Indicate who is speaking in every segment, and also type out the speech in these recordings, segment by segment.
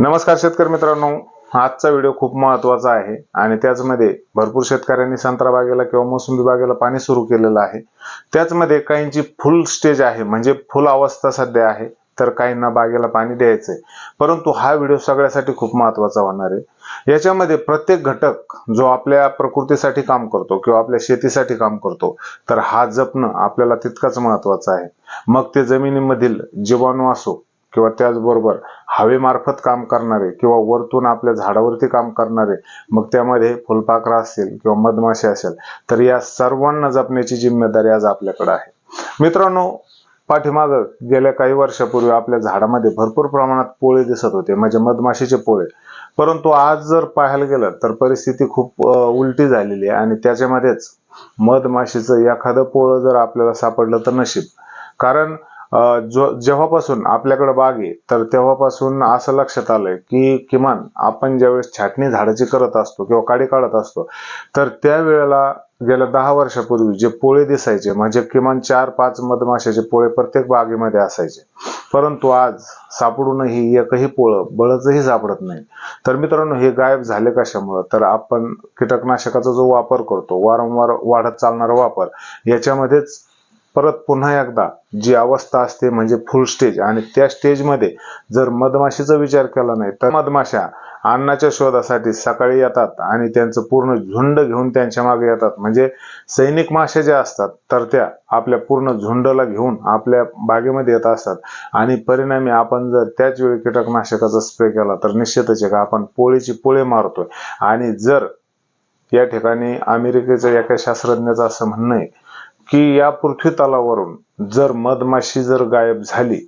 Speaker 1: नमस्कार शेतकरी मित्रांनो, आजचा व्हिडिओ खूप महत्त्वाचा आहे आणि त्याचमध्ये भरपूर शेतकऱ्यांनी संत्रा बागेला किंवा मोसंबी बागेला पाणी सुरू केलेलं आहे। त्याचमध्ये काहींची फुल स्टेज आहे, म्हणजे फुल अवस्था सध्या आहे, तर काहींना बागेला पाणी द्यायचंय। परंतु हा व्हिडिओ सगळ्यासाठी खूप महत्त्वाचा होणार आहे। याच्यामध्ये प्रत्येक घटक जो आपल्या प्रकृतीसाठी काम करतो किंवा आपल्या शेतीसाठी काम करतो, तर हा जपणं आपल्याला तितकाच महत्त्वाचं आहे। मग ते जमिनीमधील जीवाणू असो किंवा त्याचबरोबर हवेमार्फत काम करणारे किंवा वरतून आपल्या झाडावरती काम करणारे, मग त्यामध्ये फुलपाखरं असतील किंवा मधमाशी असेल, तर या सर्वांना जपण्याची जिम्मेदारी आज आपल्याकडे आहे। मित्रांनो, पाठीमागं गेल्या काही वर्षापूर्वी आपल्या झाडामध्ये भरपूर प्रमाणात पोळे दिसत होते, म्हणजे मधमाशीचे पोळे। परंतु आज जर पाहायला गेलं तर परिस्थिती खूप उलटी झालेली आहे आणि त्याच्यामध्येच मधमाशीचं एखादं पोळं जर आपल्याला सापडलं तर नशीब। कारण जेव्हापासून आपल्याकडे बाग आहे, तर तेव्हापासून असं लक्षात आलंय की किमान आपण ज्यावेळेस छाटणी झाडाची करत असतो किंवा काडी काढत असतो, तर त्यावेळेला गेल्या 10 वर्षापूर्वी जे पोळे दिसायचे, म्हणजे किमान 4-5 मधमाशाचे पोळे प्रत्येक बागेमध्ये असायचे। परंतु आज सापडूनही एकही पोळं बळचही सापडत नाही। तर मित्रांनो, हे गायब झाले कशामुळे? तर आपण कीटकनाशकाचा जो वापर करतो, वारंवार वाढत चालणारा वापर, याच्यामध्येच परत पुन्हा एकदा जी अवस्था असते म्हणजे फुल स्टेज, आणि त्या स्टेजमध्ये जर मधमाशीचा विचार केला नाही तर मधमाशा अन्नाच्या शोधासाठी सकाळी येतात आणि त्यांचं पूर्ण झुंड घेऊन त्यांच्या मागे येतात। म्हणजे सैनिक माशा ज्या असतात, तर त्या आपल्या पूर्ण झुंडला घेऊन आपल्या बागेमध्ये येत असतात आणि परिणामी आपण जर त्याच वेळी कीटकनाशकाचा स्प्रे केला तर निश्चितच आहे का आपण पोळीची पोळे मारतोय। आणि जर या ठिकाणी अमेरिकेच्या एका शास्त्रज्ञाचं असं म्हणणं आहे की या पृथ्वी तलावरून जर मधमाशी जर गायब झाली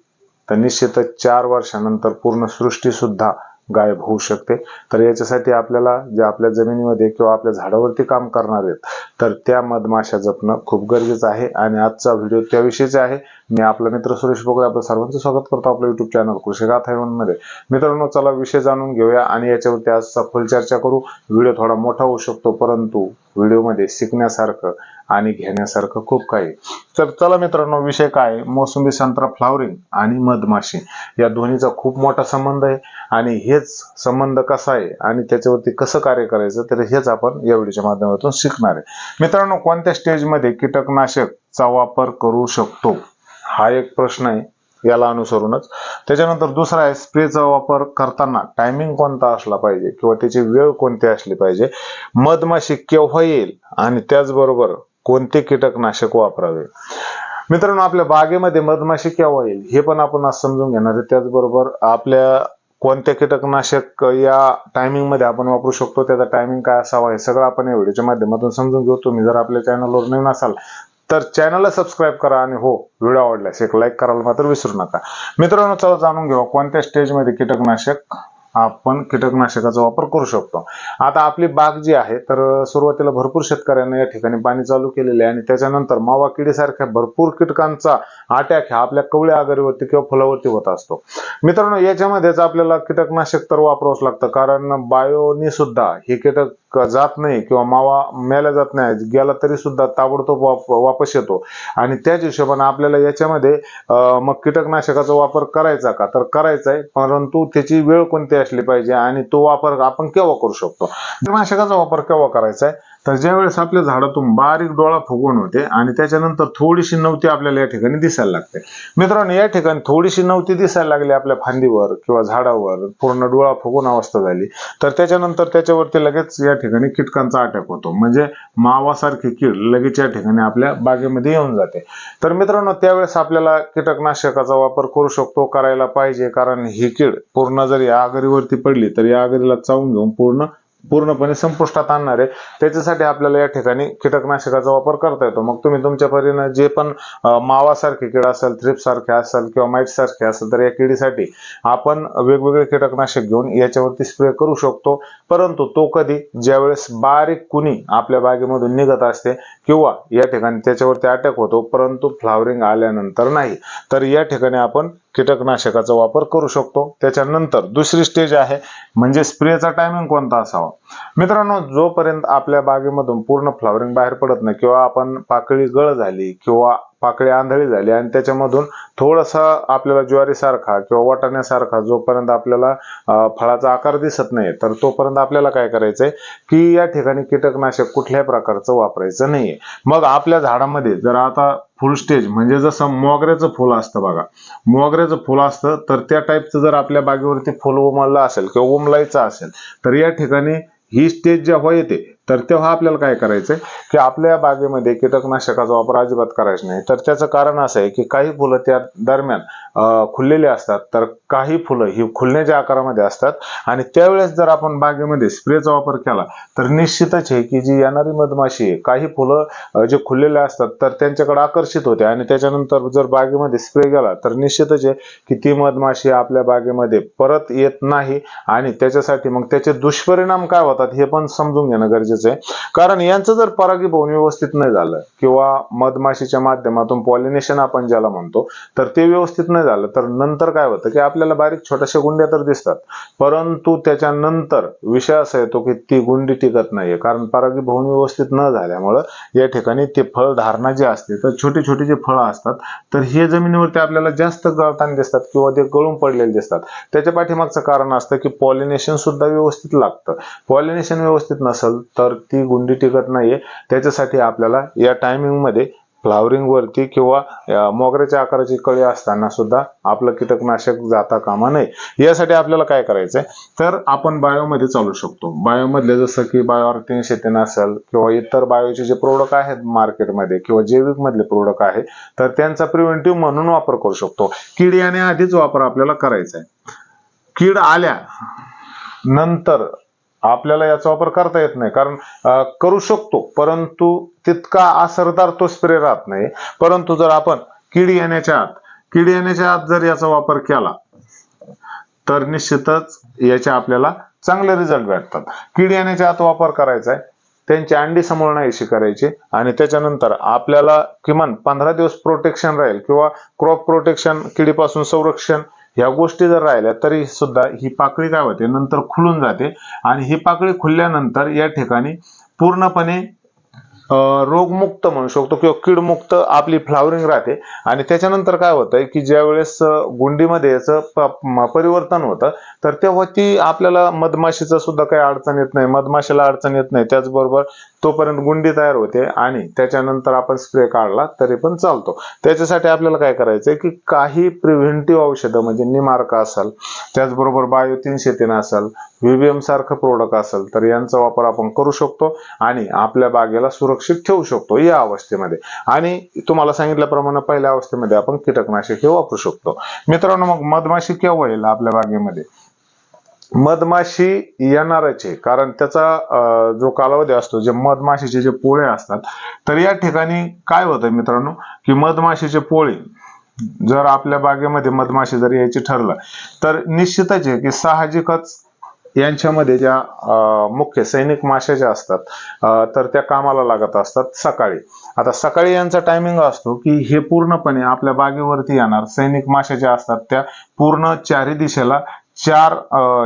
Speaker 1: तर निश्चितच 4 वर्षानंतर पूर्ण सृष्टी सुद्धा गायब होऊ शकते। तर याच्यासाठी आपल्याला जे आपल्या जमिनीमध्ये किंवा आपल्या झाडावरती काम करणार आहेत, तर त्या मधमाशा जपणं खूप गरजेचं आहे आणि आजचा व्हिडिओ त्याविषयीचा आहे। मी आपला मित्र सुरेश बोगळे आपलं सर्वांचं स्वागत करतो आपल्या YouTube चॅनल कृषी गाथा मध्ये। मित्रांनो, चला विषय जाणून घेऊया आणि याच्यावरती आजचा फुल चर्चा करू। व्हिडिओ थोडा मोठा होऊ शकतो, परंतु व्हिडिओमध्ये शिकण्यासारखं आणि घेण्यासारखं खूप काही। तर चला मित्रांनो, विषय काय? मोसंबी संत्रा फ्लावरिंग आणि मधमाशी या दोन्हीचा खूप मोठा संबंध आहे आणि हेच संबंध कसा आहे आणि त्याच्यावरती कसं कार्य करायचं, तर हेच आपण या व्हिडिओच्या माध्यमातून शिकणार आहे। मित्रांनो, कोणत्या स्टेजमध्ये कीटकनाशकचा वापर करू शकतो, हा एक प्रश्न आहे, याला अनुसरूनच। त्याच्यानंतर दुसरा आहे, स्प्रेचा वापर करताना टायमिंग कोणता असला पाहिजे किंवा त्याची वेळ कोणती असली पाहिजे, मधमाशी केव्हा येईल आणि त्याचबरोबर कोणते कीटकनाशक वापरावे। मित्रांनो, आपल्या बागेमध्ये मधमाशी केव्हा येईल हे पण आपण आज समजून घेणार आहे। त्याचबरोबर आपल्या कोणत्या कीटकनाशक या टायमिंग मध्ये आपण वापरू शकतो, त्याचा टायमिंग काय असावा, हे सगळं आपण या व्हिडिओच्या माध्यमातून समजून घेऊ। तुम्ही जर आपल्या चॅनलवर नवीन असाल तर चॅनलला सबस्क्राईब करा आणि हो, व्हिडिओ आवडल्यास एक लाईक करायला मात्र विसरू नका। मित्रांनो, चला जाणून घेऊ कोणत्या स्टेजमध्ये आपण कीटकनाशकाचा वापर करू शकतो। आता आपली बाग जी आहे, तर सुरुवातीला भरपूर शेतकऱ्यांनी या ठिकाणी पाणी चालू केलेले आहे आणि त्याच्यानंतर मावा किडीसारख्या भरपूर कीटकांचा अटॅक हा आपल्या कवळ्या आगरीवरती किंवा फुलावरती होत असतो। मित्रांनो, याच्यामध्येच आपल्याला कीटकनाशक तर वापरावंच लागतं, कारण बायोनी सुद्धा हे कीटक जात नाही किंवा मावा मेला जात नाही, गेला तरी सुद्धा ताबडतोब वापस येतो। आणि त्याच हिशोबाने आपल्याला याच्यामध्ये मग कीटकनाशकाचा वापर करायचा का, तर करायचा आहे, परंतु त्याची वेळ कोणती असली पाहिजे आणि तो वापर आपण केव्हा करू शकतो। कीटकनाशकाचा वापर केव्हा करायचा आहे, तर ज्यावेळेस आपल्या झाडातून बारीक डोळा फुगवण होते आणि त्याच्यानंतर थोडीशी नवती आपल्याला या ठिकाणी दिसायला लागते। मित्रांनो, या ठिकाणी थोडीशी नवती दिसायला लागली आपल्या फांदीवर किंवा झाडावर, पूर्ण डोळा फुगून अवस्था झाली, तर त्याच्यानंतर त्याच्यावरती लगेच या ठिकाणी कीटकांचा अटॅक होतो, म्हणजे मावासारखी कीड लगेच या ठिकाणी आपल्या बागेमध्ये येऊन जाते। तर मित्रांनो, त्यावेळेस आपल्याला कीटकनाशकाचा वापर करू शकतो, करायला पाहिजे, कारण ही कीड पूर्ण जर या आगरीवरती पडली तर या आगरीला चावून घेऊन पूर्णपणे संपुष्टात आणणार आहे। त्याच्यासाठी आपल्याला या ठिकाणी कीटकनाशकाचा वापर करता येतो। मग तुम्ही तुमच्या परीने जे पण मावासारखी कीड असेल, थ्रिप्स सारखे असेल किंवा माईट सारखे असेल, तर या किडीसाठी आपण वेगवेगळे कीटकनाशक घेऊन याच्यावरती स्प्रे करू शकतो। परंतु तो कधी, ज्यावेळेस बारीक कुणी आपल्या बागेमधून निघत असते किंवा या ठिकाणी त्याच्यावरती अटॅक होतो, परंतु फ्लावरिंग आल्यानंतर नाही, तर या ठिकाणी आपण कीटकनाशकाचा वापर करू शकतो। त्याच्यानंतर दुसरी स्टेज आहे, म्हणजे स्प्रेचा टायमिंग कोणता असावा। मित्रांनो, जोपर्यंत आपल्या बागेमधून पूर्ण फ्लावरिंग बाहेर पडत नाही किंवा आपण पाकळी गळ झाली किंवा पाकळी आंधळी झाली आणि त्याच्यामधून थोडासा आपल्याला ज्वारीसारखा किंवा वाटाण्यासारखा जोपर्यंत आपल्याला फळाचा आकार दिसत नाही तर तोपर्यंत आपल्याला काय करायचंय की या ठिकाणी कीटकनाशक कुठल्याही प्रकारचं वापरायचं नाहीये. मग आपल्या झाडामध्ये जर आता फुल स्टेज म्हणजे जसं मोगऱ्याचं फुल असतं बघा, मोगऱ्याचं फुल असतं तर त्या टाईपचं जर आपल्या बागेवरती फुल उमललं असेल किंवा उमलायचं असेल तर या ठिकाणी ही स्टेज जेव्हा येते तर तेव्हा आपल्याला काय करायचंय की आपल्या बागेमध्ये कीटकनाशकाचा वापर अजिबात करायचा नाही. तर त्याचं कारण असं आहे की काही फुलं त्या दरम्यान खुललेली असतात तर काही फुलं ही खुलण्याच्या आकारामध्ये असतात आणि त्यावेळेस जर आपण बागेमध्ये स्प्रेचा वापर केला तर निश्चितच आहे की जी येणारी मधमाशी आहे काही फुलं जे खुललेले असतात तर त्यांच्याकडे आकर्षित होते आणि त्याच्यानंतर जर बागेमध्ये स्प्रे गेला तर निश्चितच आहे की ती मधमाशी आपल्या बागेमध्ये परत येत नाही आणि त्याच्यासाठी मग त्याचे दुष्परिणाम काय होतात हे पण समजून घेणं गरजेचं आहे. कारण यांचं जर परागीभवन व्यवस्थित नाही झालं किंवा मधमाशीच्या माध्यमातून पॉलिनेशन आपण ज्याला म्हणतो तर ते व्यवस्थित नाही झालं तर नंतर काय होतं की आपल्याला बारीक छोट्याशा गुंड्या तर दिसतात परंतु त्याच्यानंतर विषय असा येतो की ती गुंडी टिकत नाहीये कारण परागीभवन व्यवस्थित न झाल्यामुळं या ठिकाणी ते फळधारणा जी असते तर छोटी छोटी जे फळं असतात तर हे जमिनीवरती आपल्याला जास्त गळताना दिसतात किंवा ते गळून पडलेले दिसतात. त्याच्या पाठीमागचं कारण असतं की पॉलिनेशन सुद्धा व्यवस्थित लागतं. पॉलिनेशन व्यवस्थित नसेल तर ती गुंडी टिकत नाहीये. त्याच्यासाठी आपल्याला या टायमिंग मध्ये फ्लावरिंग वरती किंवा मोगऱ्याच्या आकाराची कळी असताना सुद्धा आपलं कीटकनाशक जाता कामा नये. यासाठी आपल्याला काय करायचंय तर आपण बायोमध्ये चालू शकतो. बायोमधले जसं की बायो 303 असेल किंवा इतर बायोचे जे प्रोडक्ट आहेत मार्केटमध्ये किंवा जैविक मधले प्रोडक्ट आहे तर त्यांचा प्रिव्हेंटिव्ह म्हणून वापर करू शकतो. कीड येण्याआधीच वापर आपल्याला करायचा आहे. कीड आल्या नंतर आपल्याला याचा वापर करता येत नाही कारण करू शकतो परंतु तितका असरदार तो स्प्रे राहत नाही. परंतु जर आपण कीड येण्याच्या आत जर याचा वापर केला तर निश्चितच याचे आपल्याला चांगले रिझल्ट भेटतात. कीड येण्याच्या आत वापर करायचा आहे, त्यांची अंडी समोर नाहीशी करायची आणि त्याच्यानंतर आपल्याला किमान 15 दिवस प्रोटेक्शन राहील किंवा क्रॉप प्रोटेक्शन किडीपासून संरक्षण ह्या गोष्टी जर राहिल्या तरी सुद्धा ही पाकळी काय होते नंतर खुलून जाते आणि ही पाकळी खुलल्यानंतर या ठिकाणी पूर्णपणे रोगमुक्त म्हणू शकतो किंवा कीडमुक्त आपली फ्लावरिंग राहते. आणि त्याच्यानंतर काय होतंय की ज्या वेळेस गुंडीमध्ये याचं परिवर्तन होतं तर तेव्हा ती आपल्याला मधमाशीचं सुद्धा काही अडचण येत नाही, मधमाशीला अडचण येत नाही. त्याचबरोबर तोपर्यंत गुंडी तयार होते आणि त्याच्यानंतर आपण स्प्रे काढला तरी पण चालतो. त्याच्यासाठी आपल्याला काय करायचंय की काही प्रिव्हेंटिव्ह औषधं म्हणजे निमार्का असेल, त्याचबरोबर बायो 303 असेल, व्हीबीएम सारखं प्रोडक्ट असेल तर यांचा वापर आपण करू शकतो आणि आपल्या बागेला सुरक्षित ठेवू शकतो या अवस्थेमध्ये. आणि तुम्हाला सांगितल्याप्रमाणे पहिल्या अवस्थेमध्ये आपण कीटकनाशक हे वापरू शकतो. मित्रांनो, मग मधमाशी केव्हा येईल आपल्या बागेमध्ये? मधमाशी येणारच आहे कारण त्याचा जो कालावधी असतो, जे मधमाशीचे जे पोळे असतात तर या ठिकाणी काय होतं मित्रांनो की मधमाशीचे पोळे जर आपल्या बागेमध्ये मधमाशी जर यायची ठरलं तर निश्चितच आहे की साहजिकच यांच्यामध्ये ज्या मुख्य सैनिक माश्या ज्या असतात तर त्या कामाला लागत असतात सकाळी. आता सकाळी यांचा टायमिंग असतो की हे पूर्णपणे आपल्या बागेवरती येणार. सैनिक माश्या ज्या असतात त्या पूर्ण चारी दिशेला 4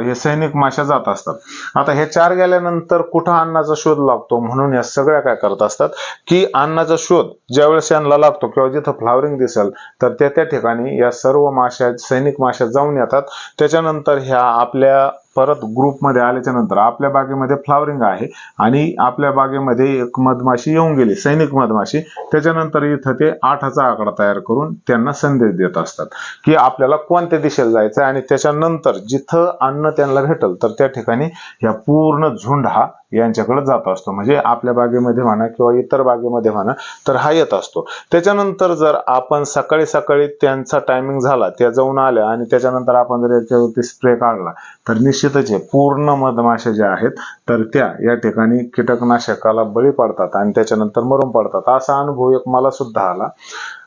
Speaker 1: हे सैनिक माश्या जात असतात. आता हे 4 गेल्यानंतर कुठं अन्नाचा शोध लागतो म्हणून या सगळ्या काय करत असतात की अन्नाचा शोध ज्यावेळेस यांना लागतो किंवा जिथं फ्लावरिंग दिसेल तर त्या ठिकाणी या सर्व माश्या सैनिक माश्या जाऊन येतात. त्याच्यानंतर ह्या आपल्या परत ग्रुपमध्ये आल्याच्या नंतर आपल्या बागेमध्ये फ्लावरिंग आहे आणि आपल्या बागेमध्ये एक मधमाशी येऊन गेली, सैनिक मधमाशी. त्याच्यानंतर इथं ते 8चा आकडा तयार करून त्यांना संदेश देत असतात की आपल्याला कोणत्या दिशेला जायचं आणि त्याच्यानंतर जिथं अन्न त्यांना भेटल तर त्या ठिकाणी या पूर्ण झुंड हा यांच्याकडे जात असतो. म्हणजे आपल्या बागेमध्ये म्हणा किंवा इतर बागेमध्ये म्हणा तर हा येत असतो. त्याच्यानंतर जर आपण सकाळी सकाळी त्यांचा टायमिंग झाला, त्या जाऊन आल्या आणि त्याच्यानंतर आपण जर याच्यावरती स्प्रे काढला तर निश्चितच हे पूर्ण मधमाशा ज्या आहेत तर त्या या ठिकाणी कीटकनाशकाला बळी पडतात आणि त्याच्यानंतर मरून पडतात. असा अनुभव एक मला सुद्धा आला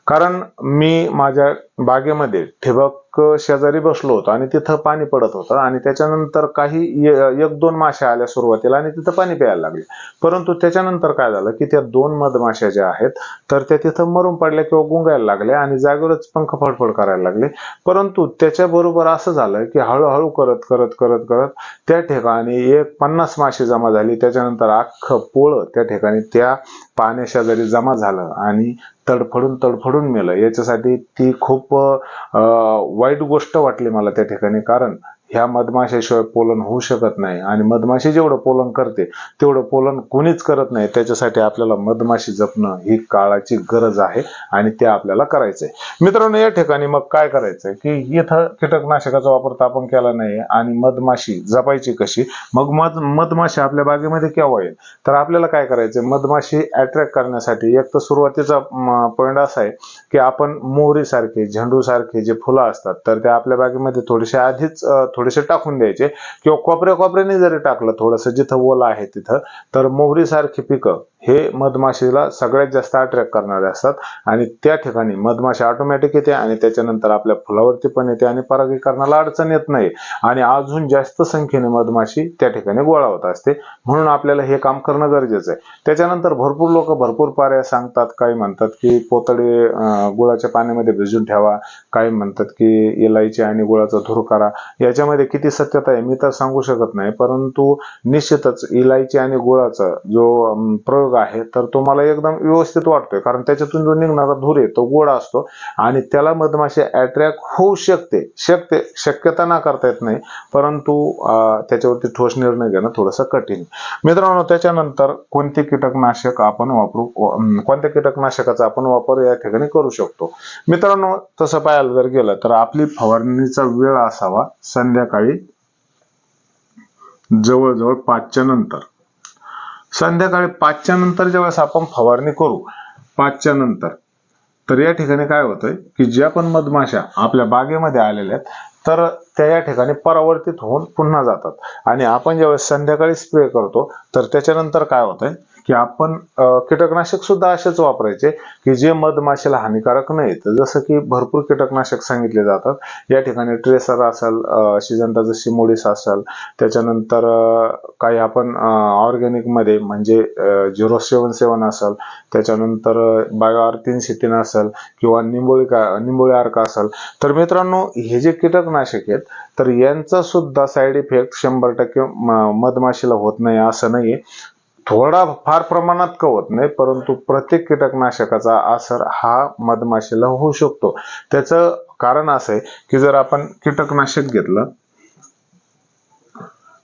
Speaker 1: कारण मी माझ्या बागेमध्ये ठिबक शेजारी बसलो होतो आणि तिथं पाणी पडत होतं आणि त्याच्यानंतर काही 1-2 माश्या आल्या सुरुवातीला आणि तिथं पाणी प्यायला लागले. परंतु त्याच्यानंतर काय झालं की त्या 2 मधमाश्या ज्या आहेत तर त्या तिथं मरून पडल्या किंवा गुंगायला लागल्या आणि जागेवरच पंख फडफड करायला लागले. परंतु त्याच्याबरोबर असं झालं की हळूहळू करत त्या ठिकाणी 50 माशी जमा झाली. त्याच्यानंतर अख्खं पोळं त्या ठिकाणी त्या पाण्याशेजारी जमा झालं आणि तडफडून मेलं. याच्यासाठी ती खूप वाईट गोष्ट वाटली मला त्या ठिकाणी, कारण ह्या मधमाशाशिवाय पोलन होऊ शकत नाही आणि मधमाशी जेवढं पोलन करते तेवढं पोलन कोणीच करत नाही. त्याच्यासाठी आपल्याला मधमाशी जपणं ही काळाची गरज आहे आणि ते आपल्याला करायचंय. मित्रांनो, या ठिकाणी मग काय करायचंय की इथं कीटकनाशकाचा वापर तर आपण केला नाही आणि मधमाशी जपायची कशी, मग मधमाशी आपल्या बागेमध्ये केव्हा येईल, तर आपल्याला काय करायचंय, मधमाशी अट्रॅक्ट करण्यासाठी एक तर सुरुवातीचा पॉइंट असा आहे की आपण मोहरी सारखे, झेंडू सारखे जे फुलं असतात तर ते आपल्या बागेमध्ये थोडेसे आधीच थोडेसे टाकून द्यायचे किंवा कोपऱ्याने जरी टाकलं थोडंसं जिथं ओला आहे तिथं, तर मोहरी सारखी पिकं हे मधमाशीला सगळ्यात जास्त अट्रॅक्ट करणारे असतात आणि त्या ठिकाणी मधमाशी ऑटोमॅटिक येते आणि त्याच्यानंतर आपल्या फुलावरती पण येते आणि परागीकरणाला अडचण येत नाही आणि अजून जास्त संख्येने मधमाशी त्या ठिकाणी गोळा होत असते. म्हणून आपल्याला हे काम करणं गरजेचं आहे. त्याच्यानंतर भरपूर लोक भरपूर पर्याय सांगतात. काही म्हणतात की पोतडे गुळाच्या पाण्यामध्ये भिजून ठेवा, काही म्हणतात की इलायची आणि गुळाचा धूर करा. याच्यामध्ये किती सत्यता आहे मी तर सांगू शकत नाही, परंतु निश्चितच इलायची आणि गुळाचा जो प्रयोग आहे तर तो मला एकदम व्यवस्थित वाटतोय, कारण त्याच्यातून जो निघणारा धूर आहे तो गोड असतो आणि त्याला मधमाशी अट्रॅक्ट होऊ शकते. शक्यता ना करता येत नाही, परंतु त्याच्यावरती ठोस निर्णय घेणं थोडंसं कठीण. मित्रांनो, त्याच्यानंतर कोणते कीटकनाशक आपण वापरू, कोणत्या कीटकनाशकाचा आपण वापर या ठिकाणी करू शकतो. मित्रांनो, तसं पाहायला जर गेलं तर आपली फवारणीचा वेळ असावा संध्याकाळी जवळजवळ 5च्या नंतर. संध्याकाळी 5च्या नंतर ज्यावेळेस आपण फवारणी करू 5च्या नंतर, तर या ठिकाणी काय होतंय की ज्या पण मधमाशा आपल्या बागेमध्ये आलेल्या आहेत तर त्या या ठिकाणी परावर्तित होऊन पुन्हा जातात आणि आपण ज्यावेळेस संध्याकाळी स्प्रे करतो तर त्याच्यानंतर काय होतंय की आपण कीटकनाशक सुद्धा असेच वापरायचे की जे मधमाशीला हानिकारक नाहीत. जसं की भरपूर कीटकनाशक सांगितले जातात. या ठिकाणी ट्रेसर असेल, सिजंटाचं सिमोडिस असेल, त्याच्यानंतर काही आपण ऑर्गॅनिक मध्ये म्हणजे 077 असेल, त्याच्यानंतर बायोआर 303 असेल किंवा निंबोळी अर्क असेल. तर मित्रांनो, हे जे कीटकनाशक आहेत तर यांचा सुद्धा साईड इफेक्ट 100% मधमाशीला होत नाही असं नाहीये. थोडा फार प्रमाणात का होत नाही, परंतु प्रत्येक कीटकनाशकाचा असर हा मधमाशीला होऊ शकतो. त्याचं कारण असं आहे की जर आपण कीटकनाशक घेतलं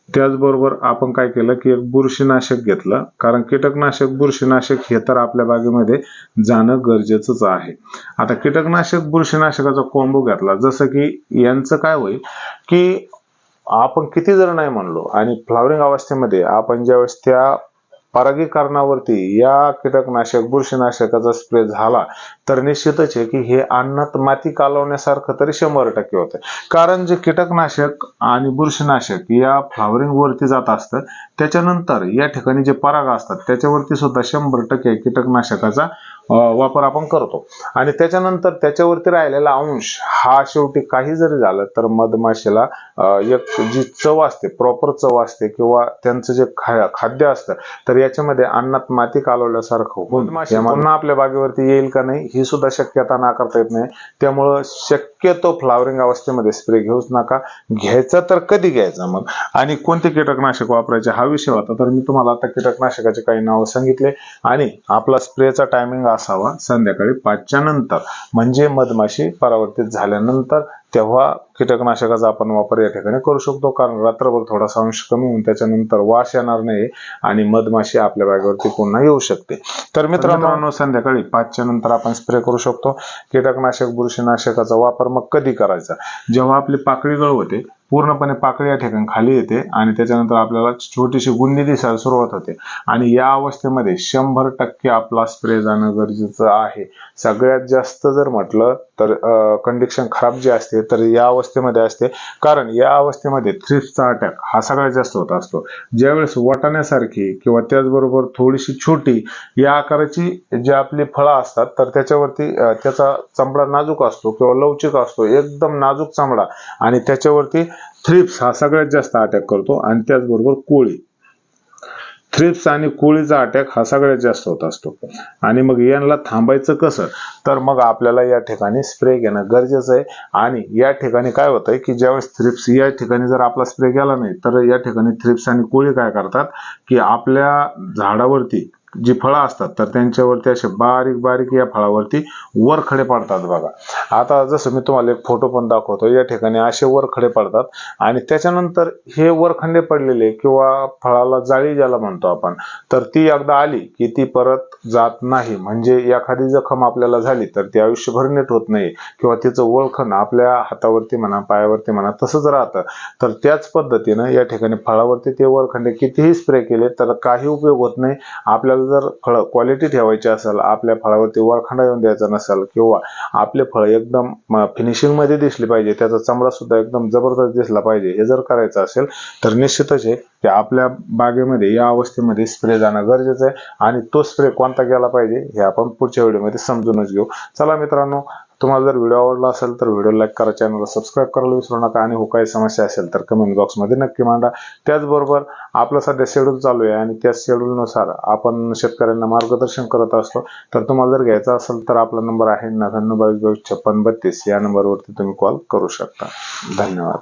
Speaker 1: त्याचबरोबर आपण काय केलं की एक बुरशीनाशक घेतलं, कारण कीटकनाशक बुरशीनाशक हे तर आपल्या बागेमध्ये जाणं गरजेचंच आहे. आता कीटकनाशक बुरशीनाशकाचा कॉम्बो घेतला, जसं की यांचं काय होईल की आपण किती जर नाही म्हणलो आणि फ्लॉवरिंग अवस्थेमध्ये आपण ज्यावेळेस त्या परागीकरणावरती या कीटकनाशक बुरशीनाशकाचा स्प्रे झाला तर निश्चितच आहे की हे अन्नात माती कालवण्यासारखं तरी 100% होतं. कारण जे कीटकनाशक आणि बुरशीनाशक या फ्लॉवरिंग वरती जात असतं, त्याच्यानंतर या ठिकाणी जे पराग असतात त्याच्यावरती सुद्धा 100% कीटकनाशकाचा वापर आपण करतो आणि त्याच्यानंतर त्याच्यावरती राहिलेला अंश हा शेवटी काही जरी झालं तर मधमाशीला एक जी चव असते, प्रॉपर चव असते किंवा त्यांचं जे खाद्य असतं तर याच्यामध्ये अन्नात माती कालवल्यासारखं होऊन पुन्हा आपल्या बागेवरती येईल का नाही ही सुद्धा शक्यता नाकारता येत नाही. त्यामुळं शक्यतो फ्लॉवरिंग अवस्थेमध्ये स्प्रे घेऊच नका. घ्यायचा तर कधी घ्यायचा मग आणि कोणते कीटकनाशक वापरायचे हा विषय होता. तर मी तुम्हाला आता कीटकनाशकाचे काही नाव सांगितले आणि आपला स्प्रेचा टायमिंग असावा संध्याकाळी 5च्या नंतर, म्हणजे मधमाशी परावर्तित झाल्यानंतर तेव्हा कीटकनाशकाचा आपण वापर या ठिकाणी करू शकतो. कारण रात्रभर थोडासा अंश कमी होऊन त्याच्यानंतर वास येणार नाही आणि मधमाशी आपल्या बागेवरती पुन्हा येऊ शकते. तर मित्रांनो, संध्याकाळी 5च्या नंतर आपण स्प्रे करू शकतो. कीटकनाशक बुरशीनाशकाचा वापर मग कधी करायचा, जेव्हा आपली पाकळी गळवते, पूर्णपणे पाकळी या ठिकाणी खाली येते आणि त्याच्यानंतर आपल्याला छोटीशी गुंडी दिसायला सुरुवात होते आणि या अवस्थेमध्ये 100% आपला स्प्रे जाणं गरजेचं आहे. सगळ्यात जास्त जर म्हटलं तर कंडिशन खराब जी असते तर या अवस्थेमध्ये असते, कारण या अवस्थेमध्ये थ्रिप्सचा अटॅक हा सगळ्यात जास्त होत असतो. ज्यावेळेस वाटाण्यासारखी किंवा त्याचबरोबर थोडीशी छोटी या आकाराची जी आपली फळं असतात, तर त्याच्यावरती त्याचा चमडा नाजूक असतो किंवा लवचिक असतो, एकदम नाजूक चमडा, आणि त्याच्यावरती थ्रिप्स हा सगळ्यात जास्त अटॅक करतो. आणि त्याचबरोबर कोळी, थ्रिप्स आणि कोळीचा अटॅक हा सगळ्यात जास्त होत असतो. आणि मग यांना थांबायचं कसं, तर मग आपल्याला या ठिकाणी स्प्रे घेणं गरजेचं आहे. आणि या ठिकाणी काय होतंय की ज्यावेळेस थ्रिप्स या ठिकाणी जर आपला स्प्रे गेला नाही, तर या ठिकाणी थ्रिप्स आणि कोळी काय करतात की आपल्या झाडावरती जी फळं असतात, तर त्यांच्यावरती असे बारीक बारीक या फळावरती वरखडे पडतात बघा. आता जसं मी तुम्हाला एक फोटो पण दाखवतो, या ठिकाणी असे वरखडे पडतात. आणि त्याच्यानंतर हे वरखंडे पडलेले किंवा फळाला जाळी ज्याला म्हणतो आपण, तर ती एकदा आली की ती परत जात नाही. म्हणजे एखादी जखम आपल्याला झाली तर ती आयुष्यभर नीट होत नाही, किंवा तिचं वळखण आपल्या हातावरती म्हणा, पायावरती म्हणा, तसंच राहतं. तर त्याच पद्धतीनं या ठिकाणी फळावरती ते वरखंडे कितीही स्प्रे केले तर काही उपयोग होत नाही. आपल्याला जर फळ क्वालिटी ठेवायची असेल, आपल्या फळावरती वरखंडा येऊन द्यायचा नसेल, किंवा आपले फळ एकदम फिनिशिंग मध्ये दिसले पाहिजे, त्याचा चमडा सुद्धा एकदम जबरदस्त दिसला पाहिजे, हे जर करायचं असेल तर निश्चितच आहे की आपल्या बागेमध्ये या अवस्थेमध्ये स्प्रे जाणं गरजेचं आहे. आणि तो स्प्रे कोणता केला पाहिजे हे आपण पुढच्या व्हिडिओमध्ये समजूनच घेऊ. चला मित्रांनो, तुम्हाला जर व्हिडिओ आवडला असेल तर व्हिडिओ लाईक करा, चॅनलला सबस्क्राईब करायला विसरू नका. आणि काही समस्या असेल तर कमेंट बॉक्समध्ये नक्की मांडा. त्याचबरोबर आपलं सध्या शेड्यूल चालू आहे आणि त्या शेड्यूलनुसार आपण शेतकऱ्यांना मार्गदर्शन करत असतो. तर तुम्हाला जर घ्यायचं असेल तर आपला नंबर आहे 9922525632, या नंबरवरती तुम्ही कॉल करू शकता. धन्यवाद.